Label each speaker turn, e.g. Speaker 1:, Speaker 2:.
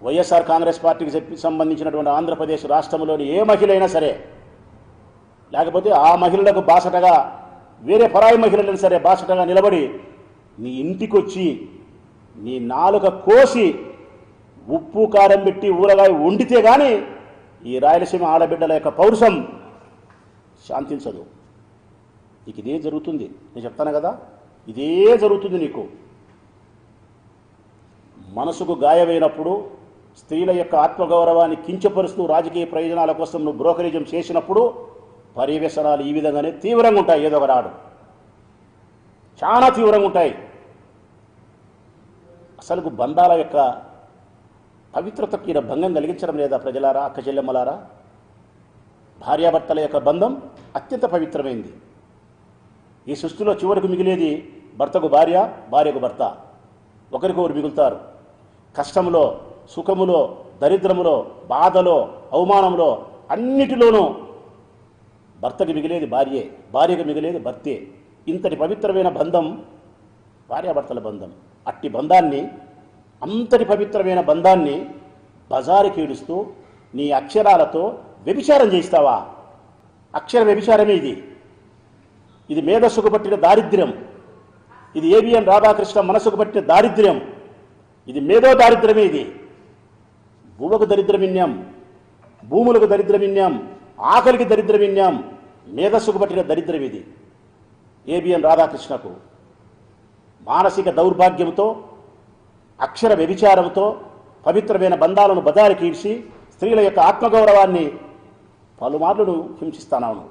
Speaker 1: వైఎస్ఆర్ కాంగ్రెస్ పార్టీకి సంబంధించినటువంటి ఆంధ్రప్రదేశ్ రాష్ట్రంలోని ఏ మహిళ అయినా సరే, లేకపోతే ఆ మహిళలకు బాసటగా వేరే పరాయి మహిళలను సరే బాసటగా నిలబడి నీ ఇంటికి వచ్చి నీ నాలుక కోసి ఉప్పు కారం పెట్టి ఊరగాయ వండితే కానీ ఈ రాయలసీమ ఆడబిడ్డల యొక్క పౌరుషం శాంతించదు. నీకు ఇదే జరుగుతుంది. నేను చెప్తాను కదా, ఇదే జరుగుతుంది నీకు. మనసుకు గాయమైనప్పుడు, స్త్రీల యొక్క ఆత్మగౌరవాన్ని కించపరుస్తూ రాజకీయ ప్రయోజనాల కోసం నువ్వు బ్రోకరేజం చేసినప్పుడు పర్యవసనాలు ఈ విధంగానే తీవ్రంగా ఉంటాయి. ఏదో ఒక రాడు చాలా తీవ్రంగా ఉంటాయి. అసలు బంధాల యొక్క పవిత్రతకు ఈయన భంగం కలిగించడం లేదా ప్రజలారా, అక్క చెల్లెమ్మలారా? భార్యాభర్తల యొక్క బంధం అత్యంత పవిత్రమైంది. ఈ సృష్టిలో చివరికి మిగిలేది భర్తకు భార్య, భార్యకు భర్త. ఒకరికొకరు మిగులుతారు. కష్టంలో, సుఖములో, దరిద్రములో, బాధలో, అవమానంలో, అన్నిటిలోనూ భర్తకి మిగిలేది భార్యే, భార్యకు మిగిలేది భర్తే. ఇంతటి పవిత్రమైన బంధం భార్యాభర్తల బంధం. అట్టి బంధాన్ని, అంతటి పవిత్రమైన బంధాన్ని బజారుకి ఈడుస్తూ నీ అక్షరాలతో వ్యభిచారం చేస్తావా? అక్షర వ్యభిచారమే ఇది. ఇది మేధస్సుకు పట్టిన దారిద్ర్యం. ఇది ఏబిఎన్ రాధాకృష్ణ మనసుకు పట్టిన దారిద్ర్యం. ఇది మేధో దారిద్ర్యమే. ఇది భూములకు దరిద్రమిన్యం, భూములకు దరిద్రమిన్యం, ఆకలికి దరిద్రమిన్యం, మేధస్సుకు పట్టిన దరిద్రం ఇది. ఏబిఎన్ రాధాకృష్ణకు మానసిక దౌర్భాగ్యంతో, అక్షర వ్యభిచారంతో పవిత్రమైన బంధాలను బజారుకి ఈడ్చి స్త్రీల యొక్క ఆత్మగౌరవాన్ని పలుమార్లు హింసిస్తాను.